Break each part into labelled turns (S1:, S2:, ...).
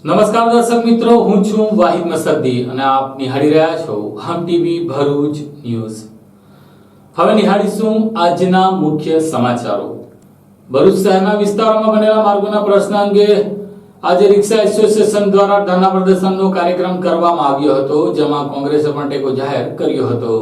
S1: નમસ્કાર દર્શક મિત્રો, હું છું વાહિદ મસદ્દી અને આપ નિહાળી રહ્યા છો હમ ટીવી ભરૂચ ન્યૂઝ। હવે નિહાળીશું આજના મુખ્ય સમાચારો। ભરૂચ શહેરના વિસ્તારોમાં બનેલા માર્ગોના પ્રશ્ન અંગે આજે રિક્ષા એસોસિએશન દ્વારા ધરણા પ્રદર્શનનો કાર્યક્રમ કરવામાં આવ્યો હતો, જેમાં કોંગ્રેસે પણ ટેકો જાહેર કર્યો હતો।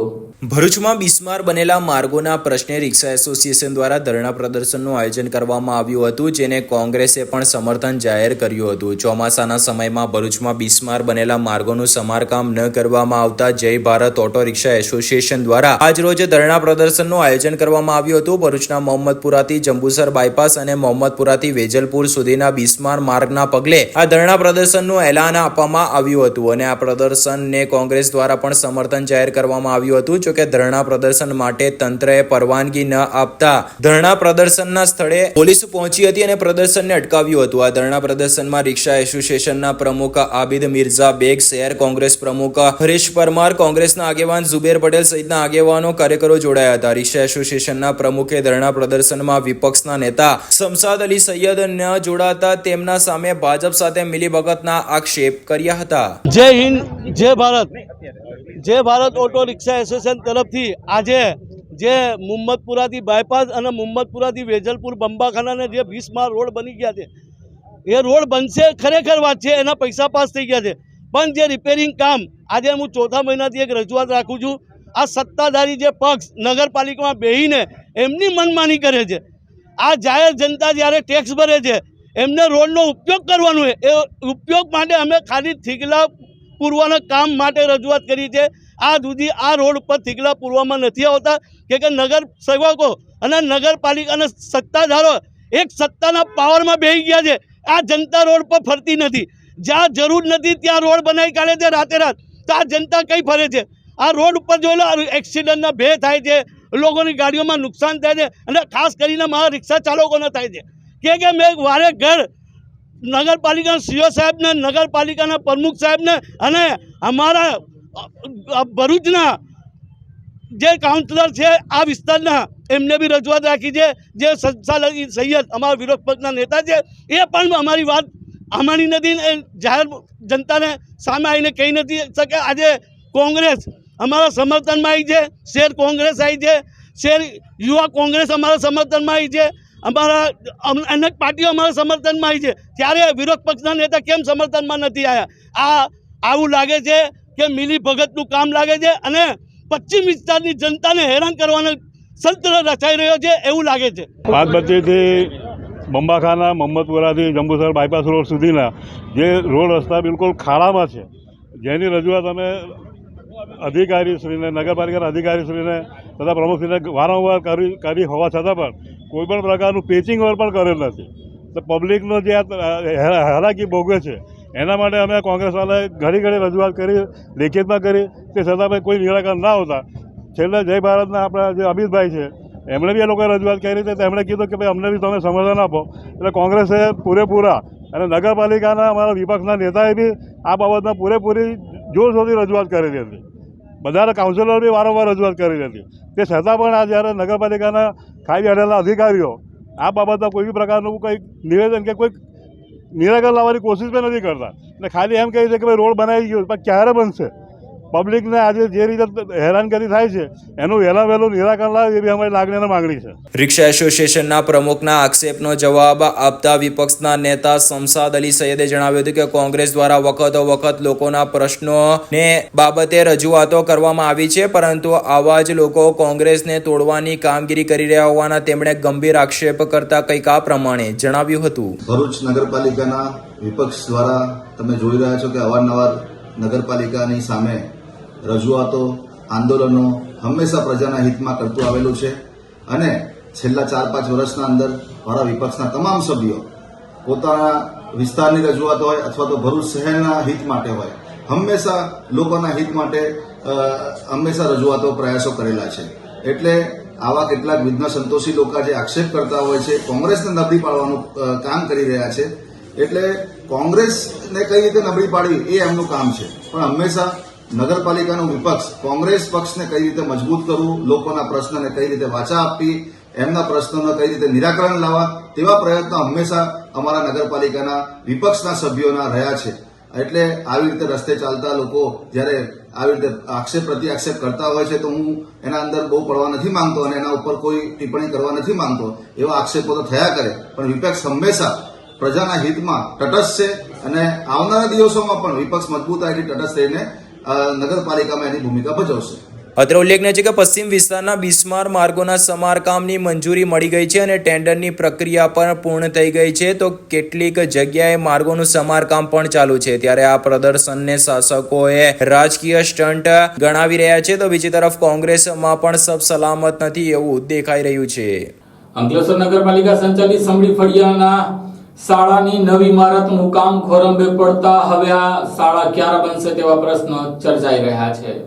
S2: ભરૂચમાં બિસ્માર બનેલા માર્ગોના પ્રશ્ને રિક્ષા એસોસિએશન દ્વારા ધરણા પ્રદર્શનનું આયોજન કરવામાં આવ્યું હતું, જેને કોંગ્રેસે પણ સમર્થન જાહેર કર્યું હતું। ચોમાસાના સમયમાં ભરૂચમાં બિસ્માર બનેલા માર્ગોનું સમારકામ ન કરવામાં આવતા જય ભારત ઓટો રિક્ષા એસોસિએશન દ્વારા આજરોજ ધરણા પ્રદર્શનનું આયોજન કરવામાં આવ્યું હતું। ભરૂચના મોહમ્મદપુરાથી જંબુસર બાયપાસ અને મોહમ્મદપુરાથી વેજલપુર સુધીના બિસ્માર માર્ગના પગલે આ ધરણા પ્રદર્શનનું એલાન આપવામાં આવ્યું હતું અને આ પ્રદર્શનને કોંગ્રેસ દ્વારા પણ સમર્થન જાહેર કરવામાં આવ્યું હતું। કે ધરણા પ્રદર્શન માટે તંત્રએ પરવાનગી ન આપતા ધરણા પ્રદર્શનના સ્થળે પોલીસ પહોંચી હતી અને પ્રદર્શનને અટકાવ્યું હતું। આ ધરણા પ્રદર્શનમાં રિક્ષા એસોસિએશનના પ્રમુખ આબિદ મિર્ઝા બેગ, શહેર કોંગ્રેસ પ્રમુખ હરીશ પરમાર, કોંગ્રેસના આગેવાન ઝુબેર પટેલ સહિતના આગેવાનો કાર્યકરો જોડાયા હતા। રિક્ષા એસોસિએશનના પ્રમુખે ધરણા પ્રદર્શનમાં વિપક્ષના નેતા શમસાદ અલી સૈયદ ન જોડાતા તેમના સામે ભાજપ સાથે મિલીભગતના આક્ષેપ કર્યા હતા।
S3: જય હિન્દ, જય ભારત। જય ભારત ઓટો રિક્ષા એસોસિએશન તરફથી આજે જે મોહમ્મદપુરાથી બાયપાસ અને મોહમ્મદપુરાથી વેજલપુર બંબાખાનાને જે બિસ્માર રોડ બની ગયા છે, એ રોડ બનશે, ખરેખર વાત છે, એના પૈસા પાસ થઈ ગયા છે, પણ જે રિપેરિંગ કામ આજે હું ચોથા મહિનાથી એક રજૂઆત રાખું છું। આ સત્તાધારી જે પક્ષ નગરપાલિકામાં બેહીને એમની મનમાની કરે છે। આ જાહેર જનતા જ્યારે ટેક્સ ભરે છે એમને રોડનો ઉપયોગ કરવાનો છે, એ ઉપયોગ માટે અમે ખાલી થીગલા પૂરવાના કામ માટે રજૂઆત કરી છે। આ સુધી આ રોડ ઉપર થીગલા પૂરવામાં નથી આવતા કે નગર સેવકો અને નગરપાલિકાના સત્તાધારો એક સત્તાના પાવરમાં બેસી ગયા છે। આ જનતા રોડ પર ફરતી નથી, જ્યાં જરૂર નથી ત્યાં રોડ બનાવી કાઢે છે રાતે રાત, તો આ જનતા કઈ ફરે છે? આ રોડ ઉપર જોઈ લો, એક્સિડન્ટના ભે થાય છે, લોકોની ગાડીઓમાં નુકસાન થાય છે અને ખાસ કરીને મારા રિક્ષા ચાલકોને થાય છે કે મેં વારે ઘર નગરપાલિકાના સીઓ સાહેબને, નગરપાલિકાના પ્રમુખ સાહેબને અને અમારા ભરૂચના જે કાઉન્સિલર છે આ વિસ્તારના એમને બી રજૂઆત રાખી છે। જે શમસાદ અલી સૈયદ અમારા વિરોધ પક્ષના નેતા છે, એ પણ અમારી વાત અમારી નથી, જાહેર જનતાને સામે આવીને કહી નથી શકે। આજે કોંગ્રેસ અમારા સમર્થનમાં આવી છે, શહેર કોંગ્રેસ આવી છે, શહેર યુવા કોંગ્રેસ અમારા સમર્થનમાં આવી છે, અમારા અનેક પાર્ટીઓ અમારા સમર્થનમાં આવી છે, ત્યારે વિરોધ પક્ષના નેતા કેમ સમર્થનમાં નથી આવ્યા? આવું લાગે છે કે મિલી ભગતનું કામ લાગે છે અને પશ્ચિમ વિસ્તારની જનતાને હેરાન કરવાનો સંતર રચાઈ રહ્યો છે એવું લાગે છે।
S4: બાદબત્તીથી બંબાખાના, મોહમ્મદપુરાથી જંબુસર બાયપાસ રોડ સુધીના જે રોડ રસ્તા બિલકુલ ખાડામાં છે, જેની રજૂઆત અમે અધિકારીશ્રીને, નગરપાલિકાના અધિકારીશ્રીને તથા પ્રમુખશ્રીને વારંવાર કરી હોવા છતાં પણ કોઈપણ પ્રકારનું પેચિંગ વર્ક પણ કરેલ નથી। તો પબ્લિકનો જે હાલાકી ભોગવે છે એના માટે અમે કોંગ્રેસવાળાએ ઘણી રજૂઆત કરી, લેખિતમાં કરી, તે છતાં પણ કોઈ નિરાકરણ ના આવતા છેલ્લે જય ભારતના આપણા જે અમિતભાઈ છે એમણે બી એ લોકોએ રજૂઆત કરી હતી, તો એમણે કીધું કે ભાઈ અમને બી તમે સમર્થન આપો। એટલે કોંગ્રેસે પૂરેપૂરા અને નગરપાલિકાના અમારા વિપક્ષના નેતાએ બી આ બાબતમાં પૂરેપૂરી જોરશોરથી રજૂઆત કરેલી હતી। બધા કાઉન્સિલર બી વારંવાર રજૂઆત કરેલી હતી, તે છતાં પણ આ જ્યારે નગરપાલિકાના ખાઈ બેઠેલા અધિકારીઓ આ બાબતમાં કોઈ બી પ્રકારનું કોઈ નિવેદન કે કોઈ નિરાકરણ લાવવાની કોશિશ પણ નથી કરતા ને ખાલી એમ કહે છે કે ભાઈ રોડ બનાવી ગયો, પણ ક્યારે બનશે? પબ્લિકને આજે જે રીતે હેરાનગતિ થાય છે એનું વહેલું નિરાકરણ લાવે એવી અમારી લાગણી અને માંગણી છે।
S2: રિક્ષા એસોસિએશનના પ્રમુખના આક્ષેપનો જવાબ આપતા વિપક્ષના નેતા શમસાદ અલી સૈયદે જણાવ્યું હતું કે કોંગ્રેસ દ્વારા વખતો વખત લોકોના પ્રશ્નોને બાબતે રજૂઆતો કરવામાં આવી છે, પરંતુ આવા જ લોકો કોંગ્રેસને તોડવાની કામગીરી કરી રહ્યા હોવાના તેમણે ગંભીર આક્ષેપ કરતા કંઈક આ પ્રમાણે જણાવ્યું હતું।
S5: ભરૂચ નગરપાલિકાના વિપક્ષ દ્વારા તમે જોઈ રહ્યા છો કે અવારનવાર નગરપાલિકાની સામે રજૂઆતો, આંદોલનો હંમેશા પ્રજાના હિતમાં કરતું આવેલું છે અને છેલ્લા 4-5 વર્ષના અંદર મારા વિપક્ષના તમામ સભ્યો પોતાના વિસ્તારની રજૂઆત હોય અથવા તો ભરૂચ શહેરના હિત માટે હોય, હંમેશા લોકોના હિત માટે હંમેશા રજૂઆતો, પ્રયાસો કરેલા છે। એટલે આવા કેટલાક વિઘ્ન સંતોષી લોકો જે આક્ષેપ કરતા હોય છે, કોંગ્રેસને નબળી પાડવાનું કામ કરી રહ્યા છે। એટલે કોંગ્રેસને કઈ રીતે નબળી પાડવી એ એમનું કામ છે, પણ હંમેશા નગરપાલિકાનું વિપક્ષ કોંગ્રેસ પક્ષને કઈ રીતે મજબૂત કરવું, લોકોના પ્રશ્નને કઈ રીતે વાચા આપવી, એમના પ્રશ્નોને કઈ રીતે નિરાકરણ લાવવા તેવા પ્રયત્નો હંમેશા અમારા નગરપાલિકાના વિપક્ષના સભ્યોના રહ્યા છે. એટલે આવી રીતે રસ્તે ચાલતા લોકો જ્યારે આવી રીતે આક્ષેપ પ્રત્યાક્ષેપ કરતા હોય છે તો હું એના અંદર બહુ પડવા નથી માંગતો અને એના ઉપર કોઈ ટિપ્પણી કરવા નથી માંગતો. એવા આક્ષેપો તો થયા કરે, પણ વિપક્ષ હંમેશા પ્રજાના હિતમાં તટસ્થ છે અને આવનારા દિવસોમાં પણ વિપક્ષ મજબૂતાઈથી તટસ્થ રહીને નગરપાલિકામાં એની ભૂમિકા ભજવશે.
S2: અત્રે ઉલ્લેખનીય છે કે પશ્ચિમ વિસ્તારના બિસ્માર માર્ગોના સમારકામની મંજૂરી મળી ગઈ છે અને ટેન્ડરની પ્રક્રિયા પણ પૂર્ણ થઈ ગઈ છે, તો કેટલીક જગ્યાએ માર્ગોનું સમારકામ પણ ચાલુ છે. ત્યારે આ પ્રદર્શનને શાસકોએ રાજકીય સ્ટન્ટ ગણાવી રહ્યા છે, તો બીજી તરફ કોંગ્રેસમાં પણ સબ સલામત નથી એવું દેખાઈ રહ્યું છે.
S1: અંકલેશ્વર નગરપાલિકા સંચાલિત સમડી ફળિયાના શાળાની નવી ઇમારતનું કામ ખોરંભે પડતા હવે આ શાળા ક્યારે બનશે તેવા પ્રશ્નો ચર્ચાઈ રહ્યા છે.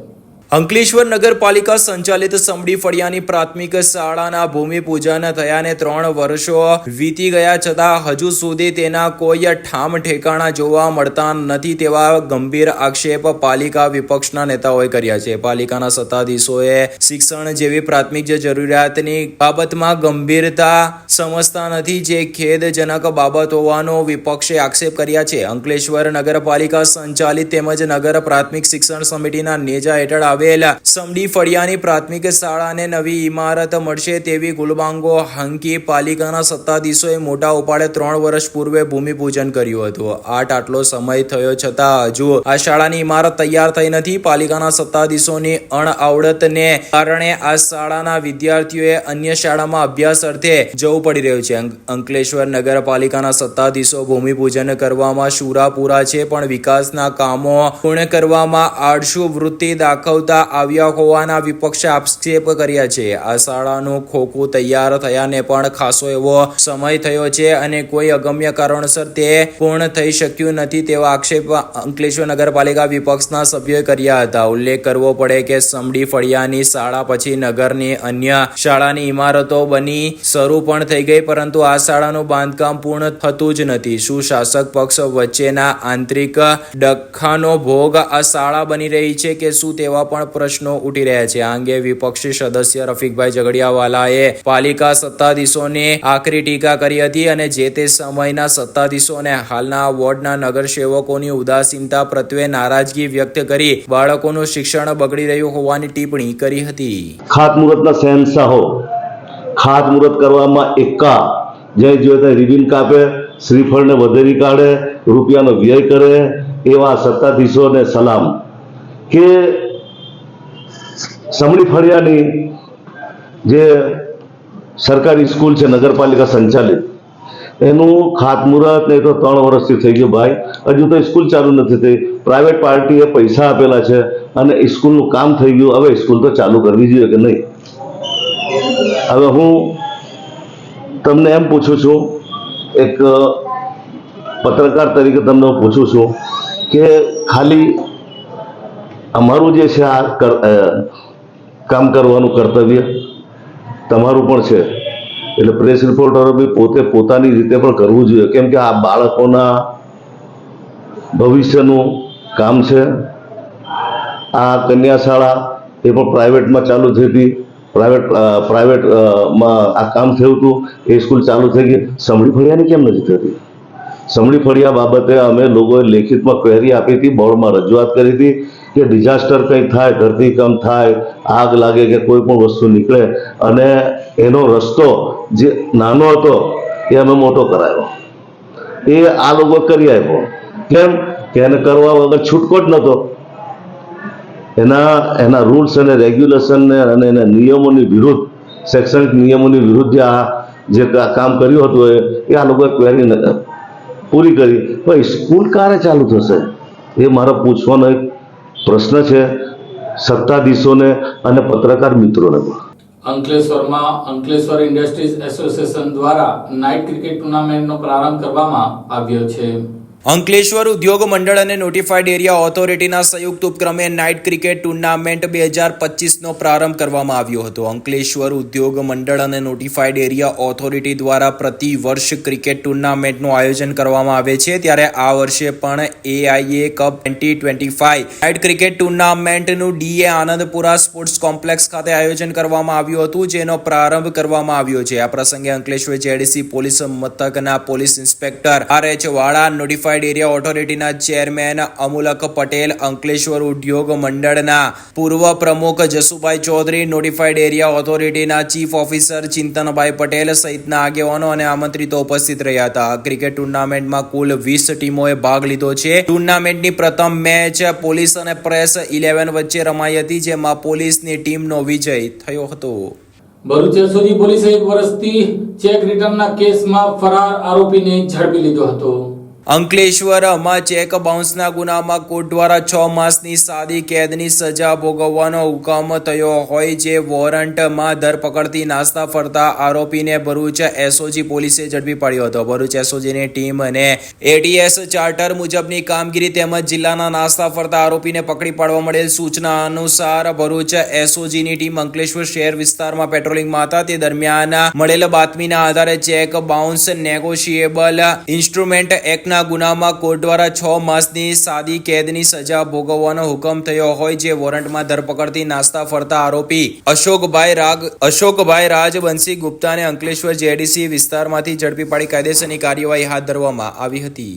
S2: અંકલેશ્વર નગરપાલિકા સંચાલિત સમડી ફળિયાની પ્રાથમિક શાળાના ભૂમિપૂજન થયાને 3 વર્ષો વીતી ગયા છતાં હજુ સુધી તેના કોઈ ઠામ ઠેકાણા જોવા મળતા નથી તેવા ગંભીર આક્ષેપ પાલિકા વિપક્ષના નેતાઓએ કર્યા છે. પાલિકાના સત્તાધીશોએ શિક્ષણ જેવી પ્રાથમિક જરૂરિયાતની બાબતમાં ગંભીરતા સમજતા નથી, જે ખેદજનક બાબત હોવાનો વિપક્ષે આક્ષેપ કર્યા છે. અંકલેશ્વર નગરપાલિકા સંચાલિત તેમજ નગર પ્રાથમિક શિક્ષણ સમિતિના નેજા હેઠળ સમડી ફળિયાની પ્રાથમિક શાળાને નવી ઇમારત મળશે તેવી ગુલબાંગો હાંકી પાલિકાના સત્તાધીશોએ મોટા ઉપાડે 3 વર્ષ પૂર્વે ભૂમિપૂજન કર્યું હતું. આટલો સમય થયો છતાં હજુ આ શાળાની ઇમારત તૈયાર થઈ નથી. પાલિકાના સત્તાધીશોની અણઆવડતને કારણે આ શાળાના વિદ્યાર્થીઓએ અન્ય શાળામાં અભ્યાસ અર્થે જવું પડી રહ્યું છે. અંકલેશ્વર નગરપાલિકાના સત્તાધીશો ભૂમિપૂજન કરવામાં શુરાપુરા છે, પણ વિકાસના કામો પૂર્ણ કરવામાં આળસુ વૃત્તિ દાખવતા આવ્યા હોવાના વિપક્ષે આક્ષેપ કર્યા છે. આ શાળાનું ખોખું તૈયાર થયાને પણ ખાસો એવો સમય થયો છે અને કોઈ અગમ્ય કારણસર તે પૂર્ણ થઈ શક્યું નથી તેવા આક્ષેપ અંકલેશ્વર નગરપાલિકા વિપક્ષના સભ્યોએ કર્યા હતા. ઉલ્લેખ કરવો પડે કે સમડી ફળિયાની શાળા પછી નગરની અન્ય શાળાની ઇમારતો બની શરૂ પણ થઈ ગઈ, પરંતુ આ શાળાનું બાંધકામ પૂર્ણ થતું જ નથી. શું શાસક પક્ષ વચ્ચેના આંતરિક ડખ્ખાનો ભોગ આ શાળા બની રહી છે કે શું તેવા પણ પ્રશ્નો ઉઠી રહ્યા છે. આ અંગે વિપક્ષી સદસ્ય રફીકભાઈ ઝઘડિયાવાલાએ પાલિકા સત્તાધીશોની આકરી ટીકા કરી હતી અને જે તે સમયના સત્તાધીશો અને હાલના વોર્ડના નગરસેવકોની ઉદાસીનતા પ્રત્યે નારાજગી વ્યક્ત કરી બાળકોનું શિક્ષણ બગડી રહ્યું હોવાની ટિપ્પણી કરી હતી.
S3: ખાતમુહૂર્તના શહેનશાહો ખાતમુહૂર્ત કરવામાં એકા જય જોતા રિબિન કાપે, શ્રીફળને વધેરી કાઢે, રૂપિયાનો વ્યય કરે એવા સત્તાધીશોને સલામ. કે સમડી ફળિયાની જે સરકારી સ્કૂલ છે નગરપાલિકા સંચાલિત, એનું ખાતમુહૂર્ત નહીં તો 3 વર્ષથી થઈ ગયું ભાઈ, હજુ તો સ્કૂલ ચાલુ નથી થઈ. પ્રાઇવેટ પાર્ટીએ પૈસા આપેલા છે અને સ્કૂલનું કામ થઈ ગયું. હવે સ્કૂલ તો ચાલુ કરવી જોઈએ કે નહીં? હવે હું તમને એમ પૂછું છું, એક પત્રકાર તરીકે તમને હું પૂછું છું કે ખાલી અમારું જે છે આ કામ કરવાનું કર્તવ્ય તમારું પણ છે, એટલે પ્રેસ રિપોર્ટરો બી પોતે પોતાની રીતે પણ કરવું જોઈએ, કેમ કે આ બાળકોના ભવિષ્યનું કામ છે. આ કન્યા શાળા એ પણ પ્રાઇવેટમાં ચાલુ થઈ હતી, પ્રાઇવેટમાં આ કામ થયું હતું, એ સ્કૂલ ચાલુ થઈ ગઈ. સમડી ફળિયાની કેમ નથી થતી? સમડી ફળિયા બાબતે અમે લોકોએ લેખિતમાં ક્વેરી આપી હતી, બોર્ડમાં રજૂઆત કરી હતી કે ડિઝાસ્ટર કંઈ થાય, ધરતીકંપ થાય, આગ લાગે કે કોઈ પણ વસ્તુ નીકળે અને એનો રસ્તો જે નાનો હતો એ અમે મોટો કરાયો, એ આ લોકો કરી આપ્યો. કેમ કે એને કરવા વગર છૂટકો જ નહોતો. એના રૂલ્સ અને રેગ્યુલેશનને અને એના નિયમોની વિરુદ્ધ, શૈક્ષણિક નિયમોની વિરુદ્ધ જે કામ કર્યું હતું એ આ લોકોએ ક્વેરી પૂરી કરી. પણ સ્કૂલ ક્યારે ચાલુ થશે એ મારો પૂછવાનો એક પ્રશ્ન છે સત્તાધીશોને અને પત્રકાર મિત્રોને પણ.
S1: અંકલેશ્વરમાં અંકલેશ્વર ઇન્ડસ્ટ્રીઝ એસોસિએશન દ્વારા નાઇટ ક્રિકેટ ટુર્નામેન્ટનો પ્રારંભ કરવામાં આવ્યો છે.
S2: અંકલેશ્વર ઉદ્યોગ મંડળ અને નોટિફાઈડ એરિયા ઓથોરિટીના સંયુક્ત ઉપક્રમે નાઇટ ક્રિકેટ ટુર્નામેન્ટ 2025નો પ્રારંભ કરવામાં આવ્યો હતો. અંકલેશ્વર ઉદ્યોગ મંડળ અને નોટિફાઈડ એરિયા ઓથોરિટી દ્વારા પ્રતિ વર્ષ ક્રિકેટ ટુર્નામેન્ટનું આયોજન કરવામાં આવે છે, ત્યારે આ વર્ષે પણ AIA કપ 2025 નાઇટ ક્રિકેટ ટુર્નામેન્ટનું DA આનંદપુરા સ્પોર્ટ્સ કોમ્પ્લેક્સ ખાતે આયોજન કરવામાં આવ્યું હતું, જેનો પ્રારંભ કરવામાં આવ્યો છે. આ પ્રસંગે અંકલેશ્વર JDC પોલીસ મથકના પોલીસ ઇન્સ્પેક્ટર RH વાળા, નોટિફાઈડ એરિયા ઓથોરિટીના ચેરમેન અમુલક પટેલ, અંકલેશ્વર ઉદ્યોગ મંડળના પૂર્વ પ્રમુખ જસુભાઈ ચૌધરી, નોટિફાઈડ એરિયા ઓથોરિટીના ચીફ ઓફિસર ચિંતનભાઈ પટેલ સહિતના આગેવાનો અને આમંત્રિતો ઉપસ્થિત રહ્યા હતા. ક્રિકેટ ટુર્નામેન્ટમાં કુલ 20 ટીમોએ ભાગ લીધો છે. ટુર્નામેન્ટની પ્રથમ મેચ પોલીસ અને પ્રેસ 11 વચ્ચે રમાઈ હતી, જેમાં પોલીસની ટીમનો વિજય થયો હતો.
S1: ભરૂચ એસઓજી પોલીસે 1 વર્ષથી ચેક રિટર્નના કેસમાં ફરાર આરોપીને ઝડપી લીધો હતો.
S2: અંકલેશ્વરમાં ચેક બાઉન્સના ગુનામાં કોર્ટ દ્વારા 6 માસની સાદી કેદની સજા ભોગવવાનો હુકમ થયો હોય, જે વોરંટમાં ધરપકડથી નાસ્તા ફરતા આરોપીને ભરૂચ એસઓજી પોલીસે ઝડપી પાડ્યો હતો. ભરૂચ એસઓજીની ટીમ અને ATS ચાર્ટર મુજબની કામગીરી તેમજ જિલ્લાના નાસ્તા ફરતા આરોપીને પકડી પાડવા મળેલ સૂચના અનુસાર ભરૂચ એસઓજીની ટીમ અંકલેશ્વર શહેર વિસ્તારમાં પેટ્રોલિંગમાં હતા. તે દરમિયાન મળેલ બાતમીના આધારે check bounce negotiable instrument act ગુનામાં કોર્ટ દ્વારા 6 માસની સાદી કેદની સજા ભોગવવાનો હુકમ થયો હોય, જે વોરંટમાં ધરપકડથી નાસ્તા ફરતા આરોપી અશોકભાઈ રાજવંશી ગુપ્તાને અંકલેશ્વર JDC વિસ્તારમાંથી ઝડપી પાડી કાયદેસરની કાર્યવાહી હાથ ધરવામાં આવી હતી.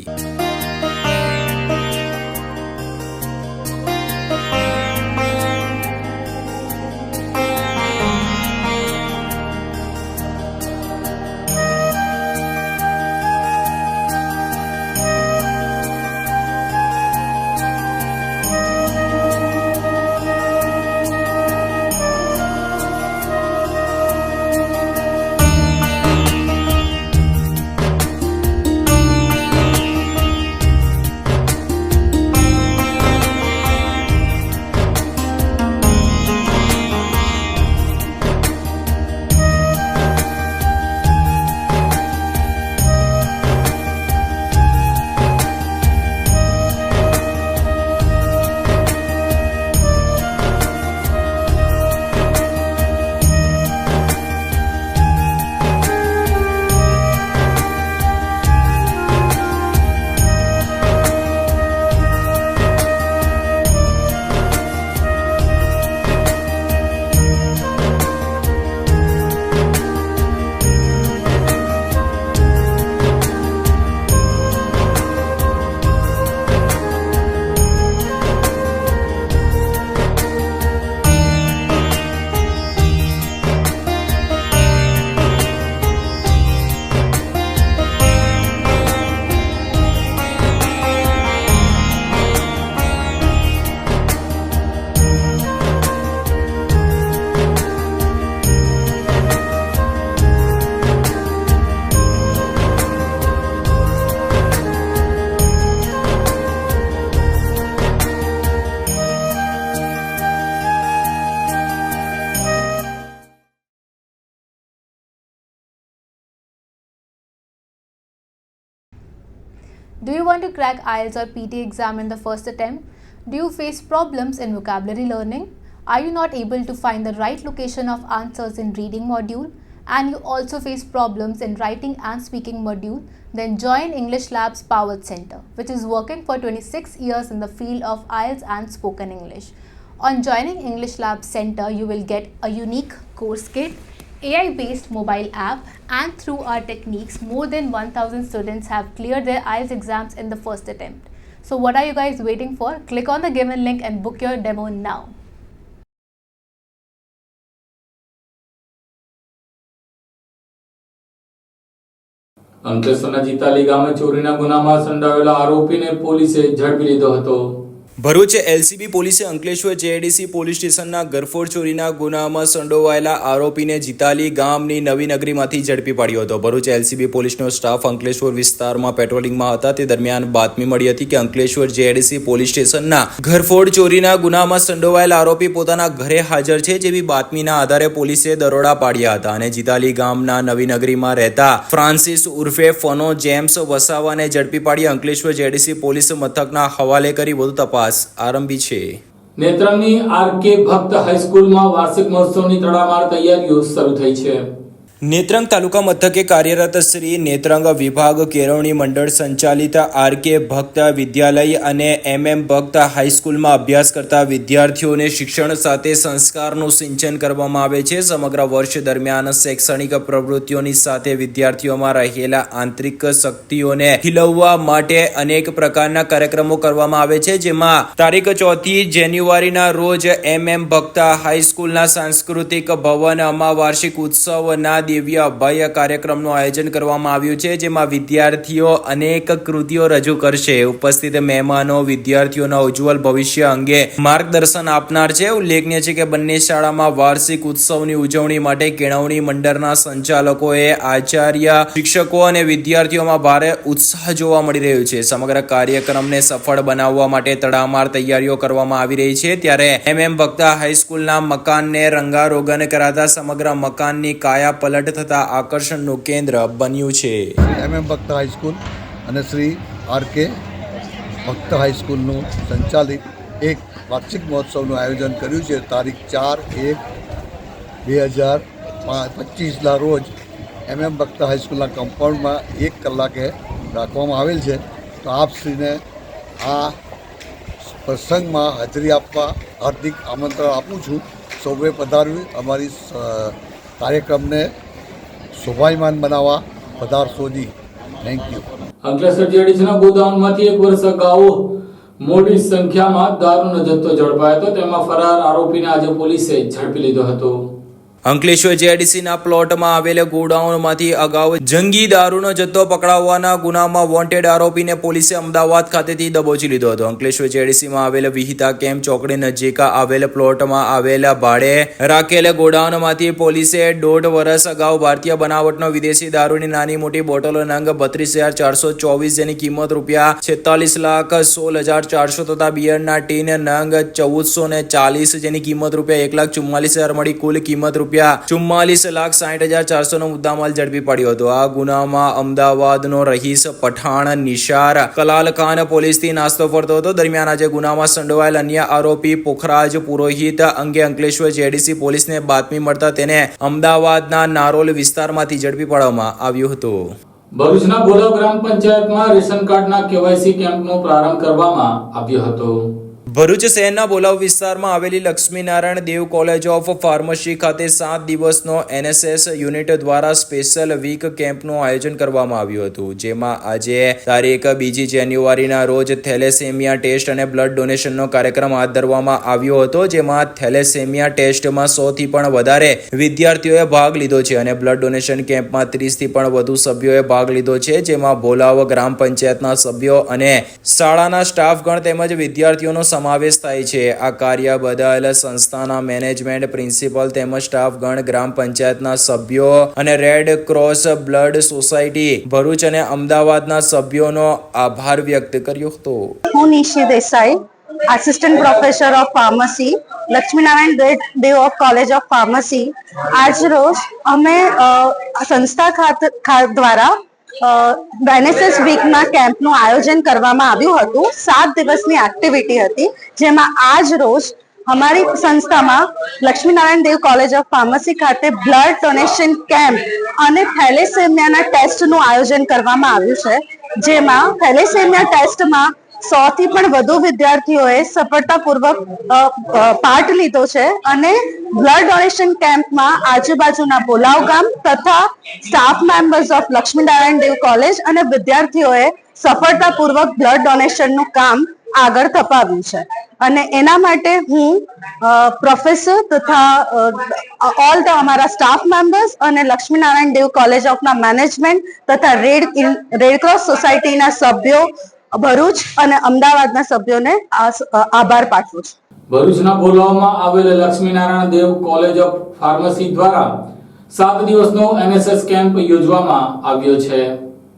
S6: Do you want to crack IELTS or PT exam in the first attempt? Do you face problems in vocabulary learning? Are you not able to find the right location of answers in reading module? And you also face problems in writing and speaking module? Then join English Labs Powered Center, which is working for 26 years in the field of IELTS and spoken English. On joining English Labs Center, you will get a unique course kit, AI-based mobile app, and through our techniques, more than 1,000 students have cleared their IELTS exams in the first attempt. So what are you guys waiting for? Click on the given link and book your demo now.
S1: અંકલેશ્વરના જીતાલી ગામે ચોરીના ગુનામાં સંડોવાયેલા આરોપીને પોલીસે ઝડપી લીધો હતો.
S2: ભરૂચ એલસીબી પોલીસે અંકલેશ્વર જેઆઈડીસી પોલીસ સ્ટેશનના ગરફોડ ચોરીના ગુનામાં સંડોવાયેલા આરોપીને જીતાલી ગામની નવી નગરીમાંથી ઝડપી પાડ્યો હતો. ભરૂચ એલસીબી પોલીસનો સ્ટાફ અંકલેશ્વર વિસ્તારમાં પેટ્રોલિંગમાં હતા તે દરમિયાન બાતમી મળી હતી કે અંકલેશ્વર જેઆઈડીસી પોલીસ સ્ટેશનના ગરફોડ ચોરીના ગુનામાં સંડોવાયેલા આરોપી પોતાના ઘરે હાજર છે જેવી બાતમીના આધારે પોલીસે દરોડા પાડ્યા હતા અને જીતાલી ગામના નવી નગરીમાં રહેતા ફ્રાન્સિસ ઉર્ફે ફનો જેમ્સ વસાવાને ઝડપી પાડી અંકલેશ્વર જેઆઈડીસી પોલીસ મથકના હવાલે કરી વધુ તપાસ આરંભી છે.
S1: નેત્રંગની આરકે ભક્ત હાઈસ્કૂલમાં વાર્ષિક મહોત્સવની તડામાર તૈયારીઓ શરૂ થઈ છે.
S2: નેત્રંગ તાલુકા મથકે કાર્યરત શ્રી નેત્રંગ વિભાગ કેળવણી મંડળ સંચાલિત આરકે ભક્ત વિદ્યાલય અને ભક્ત હાઈસ્કૂલમાં અભ્યાસ કરતા વિદ્યાર્થીઓને શિક્ષણ સાથે સંસ્કારનું સિંચન કરવામાં આવે છે. સમગ્ર વર્ષ દરમિયાન શૈક્ષણિક પ્રવૃત્તિઓની સાથે વિદ્યાર્થીઓમાં રહેલા આંતરિક શક્તિઓને ખીલવવા માટે અનેક પ્રકારના કાર્યક્રમો કરવામાં આવે છે, જેમાં તારીખ 4 જાન્યુઆરીના રોજ ભક્ત હાઈસ્કૂલના સાંસ્કૃતિક ભવનમાં વાર્ષિક ઉત્સવના દિવ્ય અભય કાર્યક્રમનું આયોજન કરવામાં આવ્યું છે, જેમાં વિદ્યાર્થીઓ અનેક કૃતિઓ રજૂ કરશે. ઉપસ્થિત મહેમાનો વિદ્યાર્થીઓના ઉજ્જવલ ભવિષ્ય અંગે માર્ગદર્શન આપનાર છે. ઉલ્લેખનીય છે કે બંને શાળામાં વાર્ષિક ઉત્સવની ઉજવણી માટે કેળવણી મંડળના સંચાલકોએ આચાર્ય, શિક્ષકો અને વિદ્યાર્થીઓમાં ભારે ઉત્સાહ જોવા મળી રહ્યો છે. સમગ્ર કાર્યક્રમને સફળ બનાવવા માટે તડામાર તૈયારીઓ કરવામાં આવી રહી છે. ત્યારે ભક્ત હાઈસ્કૂલના મકાનને રંગારોગન કરાતા સમગ્ર મકાનની કાયા પલટ થતા આકર્ષણનું કેન્દ્ર બન્યું છે.
S7: ભક્ત હાઈસ્કૂલ અને શ્રી આરકે ભક્ત હાઈસ્કૂલનું સંચાલિત એક વાર્ષિક મહોત્સવનું આયોજન કર્યું છે. તારીખ 4/1/2025ના રોજ ભક્ત હાઈસ્કૂલના કમ્પાઉન્ડમાં 1 કલાકે રાખવામાં આવેલ છે. તો આપશ્રીને આ પ્રસંગમાં હાજરી આપવા હાર્દિક આમંત્રણ આપું છું. સૌએ પધારવી અમારી કાર્યક્રમને શોભાયમાન બનાવવા પધારશોજી. Thank you.
S1: અંકલેશ્વર જેડીસીના ગોદાઉનમાંથી 1 વર્ષ અગાઉ મોટી સંખ્યામાં દારૂનો જથ્થો ઝડપાયો હતો. તેમાં ફરાર આરોપીને આજે પોલીસે ઝડપી લીધો હતો.
S2: અંકલેશ્વર જેઆઈડીસીના પ્લોટમાં આવેલ ગોડાઉનમાંથી અગાઉ જંગી દારૂનો જથ્થો પકડાવવાના ગુનામાં વોન્ટેડ આરોપીને પોલીસે અમદાવાદ ખાતેથી દબોચી લીધો હતો. અંકલેશ્વર જેઆઈડીસીમાં આવેલ વિહિતા કેમ્પ ચોકડી નજીક આવેલ પ્લોટમાં આવેલ ભાડે રાખેલ ગોડાઉનમાંથી પોલીસે 1.5 વર્ષ અગાઉ ભારતીય બનાવટનો વિદેશી દારૂની નાની મોટી બોટલો નંગ 32,424 જેની કિંમત ₹46,16,400 તથા બિયરના ટીન નંગ 1440 જેની કિંમત ₹1,44,000 મળી કુલ કિંમત ₹44,60,400 નો મુદ્દામાલ ઝડપી પડ્યો હતો. આ ગુનામાં અમદાવાદનો રહીશ પઠાણ નિશાર કલાલ ખાન પોલીસથી નાસ્તો ફરતો હતો. દરમિયાન આજે ગુનામાં સંડોવાયેલ અન્ય આરોપી પોખરાજ પુરોહિત અંગે અંકલેશ્વર જેડીસી પોલીસને બાતમી મળતા તેને અમદાવાદના નારોલ વિસ્તારમાંથી ઝડપી પાડવામાં આવ્યું હતું.
S1: ભરૂચના બોલાવ ગ્રામ પંચાયતમાં રેશન કાર્ડના કેવાયસી કેમ્પનો પ્રારંભ કરવામાં આવ્યો હતો.
S2: ભરૂચ શહેરના બોલાવ વિસ્તારમાં આવેલી Laxminarayan Dev college of pharmacy ખાતે 7 દિવસનો NSS યુનિટ દ્વારા સ્પેશિયલ વીક કેમ્પનું આયોજન કરવામાં આવ્યું હતું, જેમાં આજે તારીખ 2 જાન્યુઆરીના રોજ થેલેસેમિયા ટેસ્ટ અને બ્લડ ડોનેશનનો કાર્યક્રમ હાથ ધરવામાં આવ્યો હતો, જેમાં થેલેસેમિયા ટેસ્ટમાં 100 થી પણ વધારે વિદ્યાર્થીઓએ ભાગ લીધો છે અને બ્લડ ડોનેશન કેમ્પમાં 30 થી પણ વધુ સભ્યોએ ભાગ લીધો છે, જેમાં બોલાવ ગ્રામ પંચાયતના સભ્યો અને શાળાના સ્ટાફગણ તેમજ વિદ્યાર્થીઓનો સમાવેશ થાય છે. આ કાર્ય બદલ સંસ્થાના મેનેજમેન્ટ, પ્રિન્સિપલ તેમજ સ્ટાફગણ, ગ્રામ પંચાયતના સભ્યો અને red cross blood society Bharuch અને અમદાવાદના સભ્યોનો આભાર વ્યક્ત કર્યો હતો.
S8: હું Nishi Desai, assistant professor of pharmacy, Laxminarayan Dev of college of pharmacy. આજ રોજ અમે સંસ્થા દ્વારા NSS વીકના કેમ્પનું આયોજન કરવામાં આવ્યું હતું. 7 દિવસની એક્ટિવિટી હતી, જેમાં આજ રોજ અમારી સંસ્થામાં Laxminarayan Dev college of pharmacy ખાતે બ્લડ ડોનેશન કેમ્પ અને થેલેસેમિયાના ટેસ્ટનું આયોજન કરવામાં આવ્યું છે, જેમાં થેલેસેમિયા ટેસ્ટમાં 100 થી પણ વધુ વિદ્યાર્થીઓએ સફળતાપૂર્વક પાર્ટ લીધો છે અને બ્લડ ડોનેશન કેમ્પમાં આજુબાજુના બોલાવ ગામ તથા staff members of Laxminarayan Dev college અને વિદ્યાર્થીઓએ સફળતાપૂર્વક બ્લડ ડોનેશનનું કામ આગળ ધપાવ્યું છે. અને એના માટે હું પ્રોફેસર તથા ઓલ ધ અમારા સ્ટાફ મેમ્બર્સ અને લક્ષ્મીનારાયણ દેવ કોલેજ ઓફના મેનેજમેન્ટ તથા રેડ ક્રોસ સોસાયટીના સભ્યો ભરૂચ અને અમદાવાદના સભ્યોને આભાર પાઠવું છું.
S1: ભરૂચના ભોલાવમાં આવેલ Laxminarayan Dev college of pharmacy દ્વારા 7 દિવસનો NSS કેમ્પ યોજવામાં આવ્યો છે.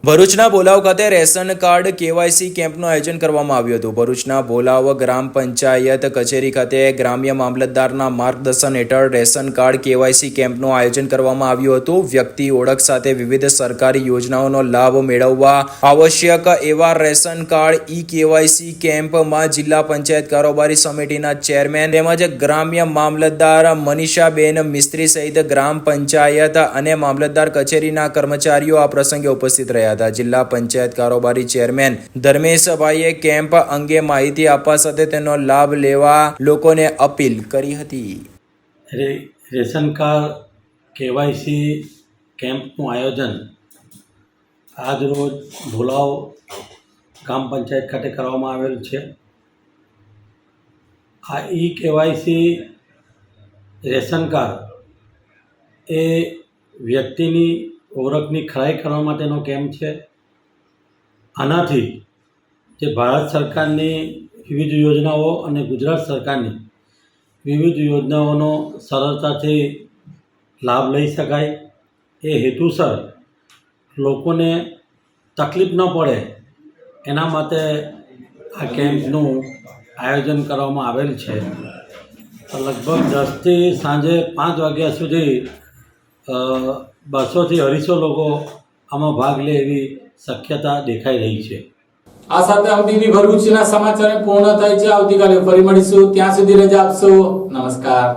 S2: ભરૂચના ભોલાવ ખાતે રેશન કાર્ડ KYC કેમ્પનું આયોજન કરવામાં આવ્યું હતું. ભરૂચના ભોલાવ ગ્રામ પંચાયત કચેરી ખાતે ગ્રામ્ય મામલતદારના માર્ગદર્શન હેઠળ રેશન કાર્ડ KYC કેમ્પનું આયોજન કરવામાં આવ્યું હતું. વ્યક્તિ ઓળખ સાથે વિવિધ સરકારી યોજનાઓનો લાભ મેળવવા આવશ્યક એવા રેશન કાર્ડ KYC કેમ્પમાં જિલ્લા પંચાયત કારોબારી સમિતિના ચેરમેન તેમજ ગ્રામ્ય મામલતદાર મનીષાબેન મિસ્ત્રી સહિત ગ્રામ પંચાયત અને મામલતદાર કચેરીના કર્મચારીઓ આ પ્રસંગે ઉપસ્થિત રહ્યા હતા. જિલ્લા પંચાયત કારોબારી ચેરમેન ધર્મેશભાઈએ કેમ્પ અંગે માહિતી આપવા સાથે તેનો લાભ લેવા લોકોને અપીલ કરી હતી.
S9: રેશન કાર્ડ KYC કેમ્પનું આયોજન આજ રોજ ભોલાવ ગ્રામ પંચાયત ખાતે કરવામાં આવેલ છે. આ KYC રેશન કાર્ડ એ વ્યક્તિની ઓળખની ખરાઈ કરવા માટેનો કેમ્પ છે. આનાથી જે ભારત સરકારની વિવિધ યોજનાઓ અને ગુજરાત સરકારની વિવિધ યોજનાઓનો સરળતાથી લાભ લઈ શકાય એ હેતુસર લોકોને તકલીફ ન પડે એના માટે આ કેમ્પનું આયોજન કરવામાં આવેલ છે. લગભગ 10થી સાંજે 5 વાગ્યા સુધી 200થી 250 લોકો આમાં ભાગ લે એવી શક્યતા દેખાઈ રહી છે.
S1: આ સાથે MTV ભરૂચના સમાચાર પૂર્ણ થાય છે. આવતીકાલે ફરી મળીશું. ત્યાં સુધી રજા આપશો. નમસ્કાર.